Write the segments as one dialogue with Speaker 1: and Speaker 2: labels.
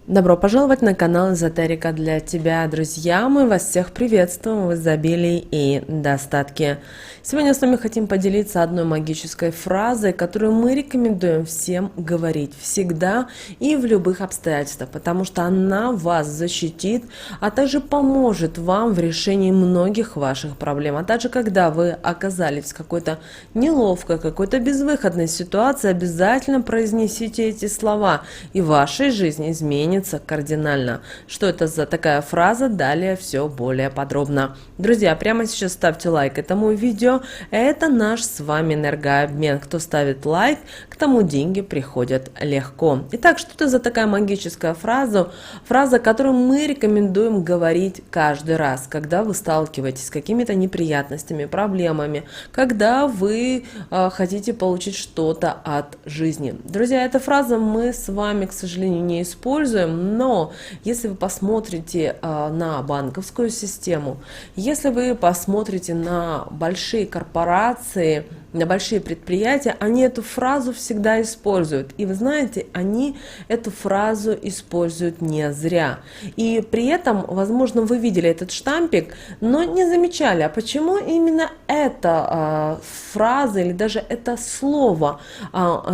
Speaker 1: Добро пожаловать на канал Эзотерика для тебя, друзья! Мы вас всех приветствуем в изобилии и достатке. Сегодня с вами хотим поделиться одной магической фразой, которую мы рекомендуем всем говорить всегда и в любых обстоятельствах, потому что она вас защитит, а также поможет вам в решении многих ваших проблем. А также, когда вы оказались в какой-то неловкой, какой-то безвыходной ситуации, обязательно произнесите эти слова, и в вашей жизни изменится кардинально. Что это за такая фраза? Далее все более подробно. Друзья, прямо сейчас ставьте лайк этому видео. Это наш с вами энергообмен. Кто ставит лайк, к тому деньги приходят легко. Итак, что это за такая магическая фраза? Фраза, которую мы рекомендуем говорить каждый раз, когда вы сталкиваетесь с какими-то неприятностями, проблемами, когда вы хотите получить что-то от жизни. Друзья, эта фраза мы с вами, к сожалению, не используем, но если вы посмотрите на банковскую систему, если вы посмотрите на большие корпорации, на большие предприятия, они эту фразу всегда используют. И вы знаете, они эту фразу используют не зря. И при этом, возможно, вы видели этот штампик, но не замечали, а почему именно эта фраза или даже это слово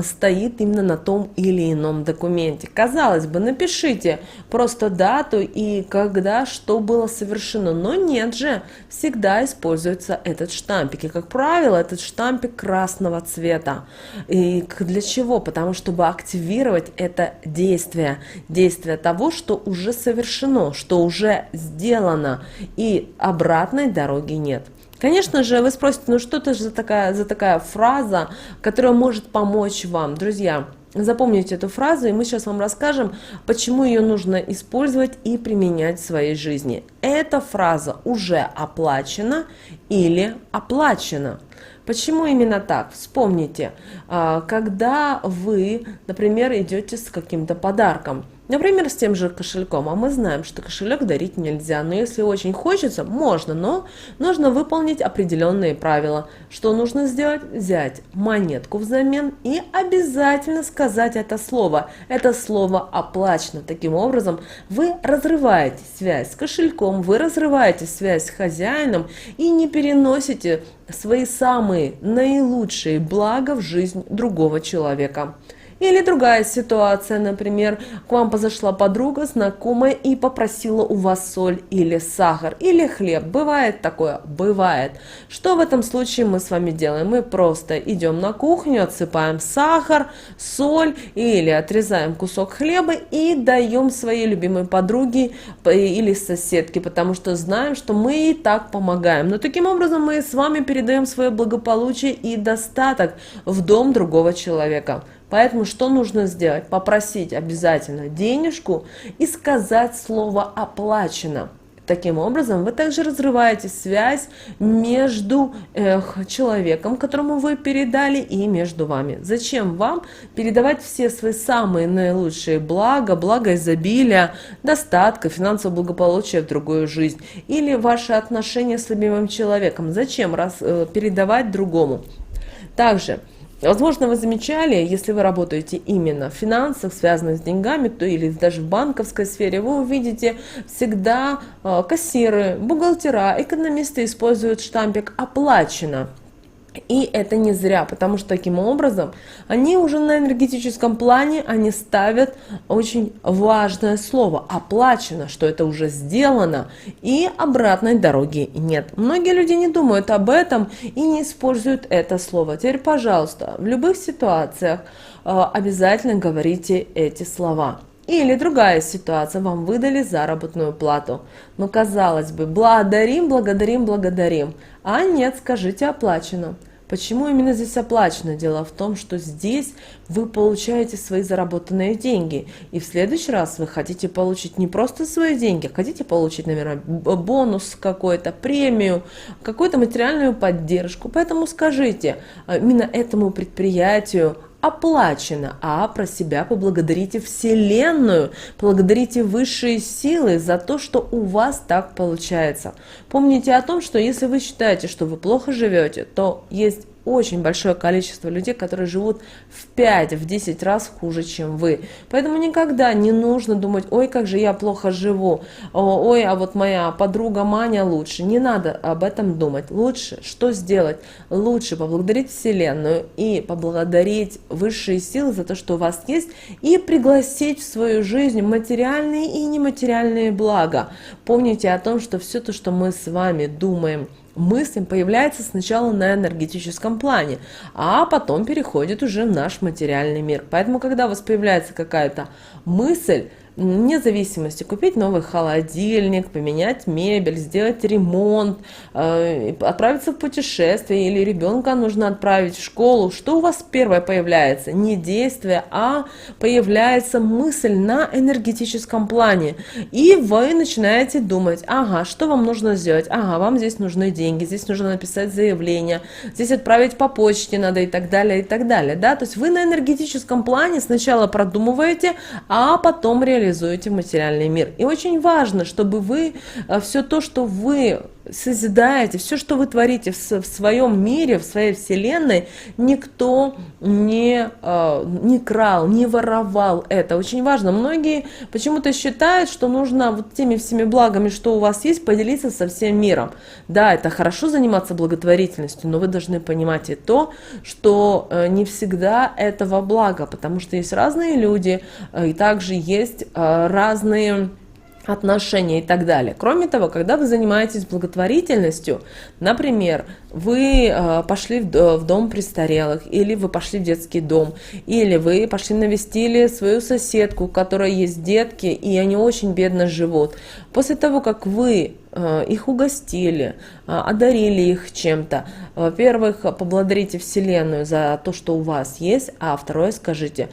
Speaker 1: стоит именно на том или ином документе. Казалось бы, напишите просто дату и когда что было совершено, но нет же, всегда используется этот штампик. И, как правило, этот штампик красного цвета. И для чего? Потому чтобы активировать это действие того, что уже совершено, что уже сделано, и обратной дороги нет. Конечно же, вы спросите, ну что это же за такая фраза, которая может помочь вам, друзья? Запомните эту фразу, и мы сейчас вам расскажем, почему ее нужно использовать и применять в своей жизни. Эта фраза уже оплачена или оплачена. Почему именно так? Вспомните, когда вы, например, идете с каким-то подарком, например, с тем же кошельком, а мы знаем, что кошелек дарить нельзя, но если очень хочется, можно, но нужно выполнить определенные правила. Что нужно сделать? Взять монетку взамен и обязательно сказать это слово. Это слово оплачено. Таким образом, вы разрываете связь с кошельком, вы разрываете связь с хозяином и не переносите свои самые наилучшие блага в жизнь другого человека. Или другая ситуация, например, к вам подошла подруга, знакомая и попросила у вас соль или сахар, или хлеб. Бывает такое? Бывает. Что в этом случае мы с вами делаем? Мы просто идем на кухню, отсыпаем сахар, соль или отрезаем кусок хлеба и даем своей любимой подруге или соседке, потому что знаем, что мы и так помогаем. Но таким образом мы с вами передаем свое благополучие и достаток в дом другого человека. Поэтому что нужно сделать? Попросить обязательно денежку и сказать слово «оплачено». Таким образом, вы также разрываете связь между человеком, которому вы передали, и между вами. Зачем вам передавать все свои самые наилучшие блага, благо изобилия, достатка, финансового благополучия в другую жизнь? Или ваши отношения с любимым человеком? Зачем передавать другому? Также, возможно, вы замечали, если вы работаете именно в финансах, связанных с деньгами, то или даже в банковской сфере, вы увидите всегда кассиры, бухгалтера, экономисты используют штампик «оплачено». И это не зря, потому что таким образом они уже на энергетическом плане они ставят очень важное слово «оплачено», что это уже сделано, и обратной дороги нет. Многие люди не думают об этом и не используют это слово. Теперь, пожалуйста, в любых ситуациях обязательно говорите эти слова. Или другая ситуация, вам выдали заработную плату. Но казалось бы, благодарим, благодарим, благодарим. А нет, скажите оплачено. Почему именно здесь оплачено? Дело в том, что здесь вы получаете свои заработанные деньги. И в следующий раз вы хотите получить не просто свои деньги, а хотите получить, наверное, бонус какой-то, премию, какую-то материальную поддержку. Поэтому скажите именно этому предприятию оплачено, а про себя поблагодарите Вселенную, благодарите высшие силы за то, что у вас так получается. Помните о том, что если вы считаете, что вы плохо живете, то есть очень большое количество людей, которые живут в 5-10 раз хуже, чем вы. Поэтому никогда не нужно думать: ой, как же я плохо живу, ой, а вот моя подруга Маня лучше. Не надо об этом думать. Лучше что сделать? Лучше поблагодарить Вселенную и поблагодарить высшие силы за то, что у вас есть, и пригласить в свою жизнь материальные и нематериальные блага. Помните о том, что все то, что мы с вами думаем, мысль появляется сначала на энергетическом плане, а потом переходит уже в наш материальный мир. Поэтому, когда у вас появляется какая-то мысль, вне зависимости, купить новый холодильник, поменять мебель, сделать ремонт, отправиться в путешествие, или ребенка нужно отправить в школу, что у вас первое появляется? Не действие, а появляется мысль на энергетическом плане. И вы начинаете думать: ага, что вам нужно сделать? Ага, вам здесь нужны деньги, здесь нужно написать заявление, здесь отправить по почте надо, и так далее, и так далее. Да? То есть вы на энергетическом плане сначала продумываете, а потом реализуете в материальный мир. И очень важно, чтобы вы все то, что вы созидаете, все, что вы творите в своем мире, в своей вселенной, никто не крал, не воровал это. Очень важно. Многие почему-то считают, что нужно вот теми всеми благами, что у вас есть, поделиться со всем миром. Да, это хорошо заниматься благотворительностью, но вы должны понимать и то, что не всегда этого блага, потому что есть разные люди, и также есть разные отношения и так далее. Кроме того, когда вы занимаетесь благотворительностью, например, вы пошли в дом престарелых, или вы пошли в детский дом, или вы пошли навестили свою соседку, у которой есть детки, и они очень бедно живут. После того, как вы их угостили, одарили их чем-то, во-первых, поблагодарите Вселенную за то, что у вас есть, а второе, скажите: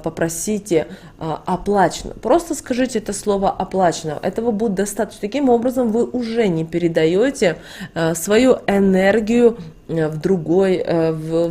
Speaker 1: попросите оплачено. Просто скажите это слово оплачено. Этого будет достаточно. Таким образом, вы уже не передаете свою энергию в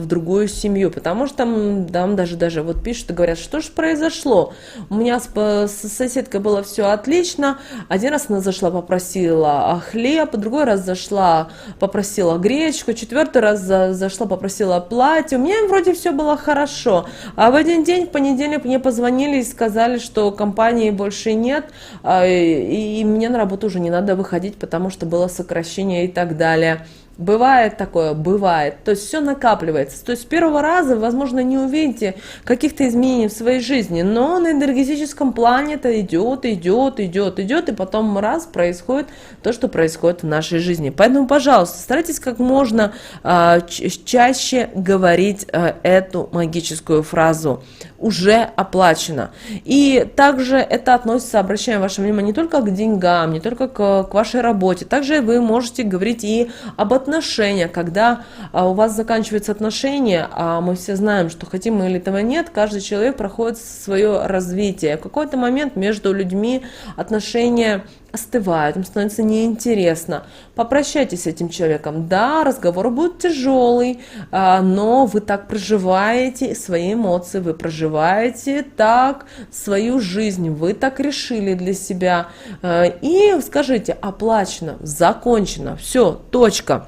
Speaker 1: другую семью, потому что там даже вот пишут и говорят: что же произошло? У меня с соседкой было все отлично. Один раз она зашла, попросила хлеб, другой раз зашла, попросила гречку, четвертый раз зашла, попросила платье. У меня вроде все было хорошо. А в один день, в понедельник, мне позвонили и сказали, что компании больше нет, и мне на работу уже не надо выходить, потому что было сокращение и так далее. Бывает такое, бывает. То есть все накапливается. То есть с первого раза, возможно, не увидите каких-то изменений в своей жизни, но на энергетическом плане это идет, и потом раз происходит то, что происходит в нашей жизни. Поэтому, пожалуйста, старайтесь как можно чаще говорить эту магическую фразу: уже оплачено. И также это относится, обращаем ваше внимание, не только к деньгам, не только к вашей работе, также вы можете говорить и об отношениях, когда у вас заканчиваются отношения, а мы все знаем, что хотим мы или этого нет, каждый человек проходит свое развитие. В какой-то момент между людьми отношения остывают, им становится неинтересно. Попрощайтесь с этим человеком. Да, разговор будет тяжелый, но вы так проживаете свои эмоции, вы проживаете так свою жизнь, вы так решили для себя. И скажите: оплачено, закончено, все, точка.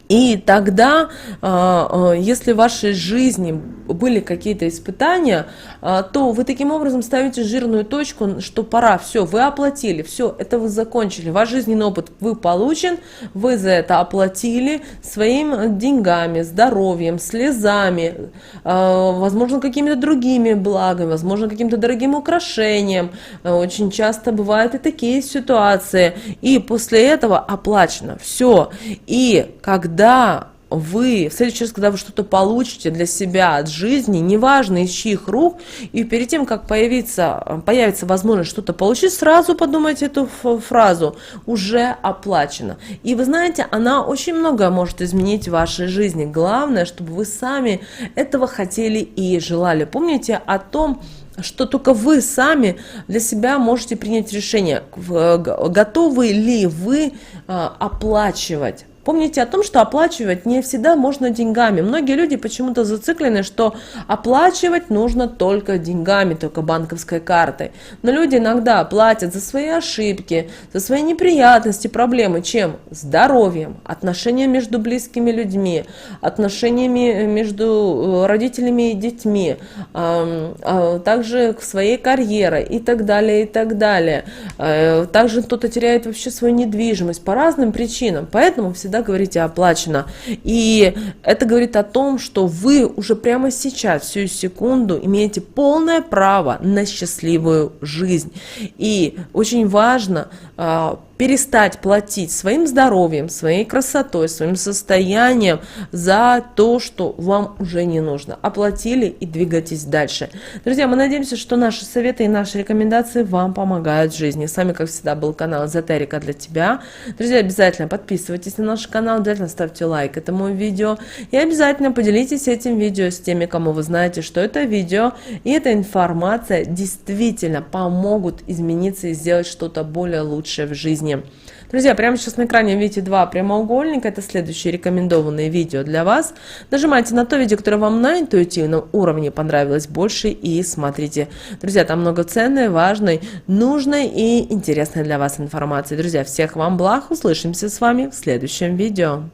Speaker 1: И тогда, если в вашей жизни были какие-то испытания, то вы таким образом ставите жирную точку, что пора, все, вы оплатили, все, это вы закончили, ваш жизненный опыт вы получен, вы за это оплатили своими деньгами, здоровьем, слезами, возможно, какими-то другими благами, возможно, каким-то дорогим украшением. Очень часто бывают и такие ситуации. И после этого оплачено, все. И когда вы, в следующий раз, когда вы что-то получите для себя от жизни, неважно из чьих рук, и перед тем, как появится возможность что-то получить, сразу подумайте эту фразу: уже оплачено. И вы знаете, она очень многое может изменить в вашей жизни. Главное, чтобы вы сами этого хотели и желали. Помните о том, что только вы сами для себя можете принять решение, готовы ли вы оплачивать Помните о том, что оплачивать не всегда можно деньгами. Многие люди почему-то зациклены, что оплачивать нужно только деньгами, только банковской картой. Но люди иногда платят за свои ошибки, за свои неприятности, проблемы. Чем? Здоровьем, отношениями между близкими людьми, отношениями между родителями и детьми, также своей карьерой и так далее, и так далее. Также кто-то теряет вообще свою недвижимость по разным причинам. Поэтому всегда говорите оплачено. И это говорит о том, что вы уже прямо сейчас, всю секунду, имеете полное право на счастливую жизнь. И очень важно перестать платить своим здоровьем, своей красотой, своим состоянием за то, что вам уже не нужно. Оплатили и двигайтесь дальше. Друзья, мы надеемся, что наши советы и наши рекомендации вам помогают в жизни. С вами, как всегда, был канал Эзотерика для тебя. Друзья, обязательно подписывайтесь на наш канал, обязательно ставьте лайк этому видео и обязательно поделитесь этим видео с теми, кому вы знаете, что это видео и эта информация действительно помогут измениться и сделать что-то более лучшее в жизни. Друзья, прямо сейчас на экране видите два прямоугольника, это следующие рекомендованные видео для вас. Нажимайте на то видео, которое вам на интуитивном уровне понравилось больше, и смотрите. Друзья, там много ценной, важной, нужной и интересной для вас информации. Друзья, всех вам благ, услышимся с вами в следующем видео.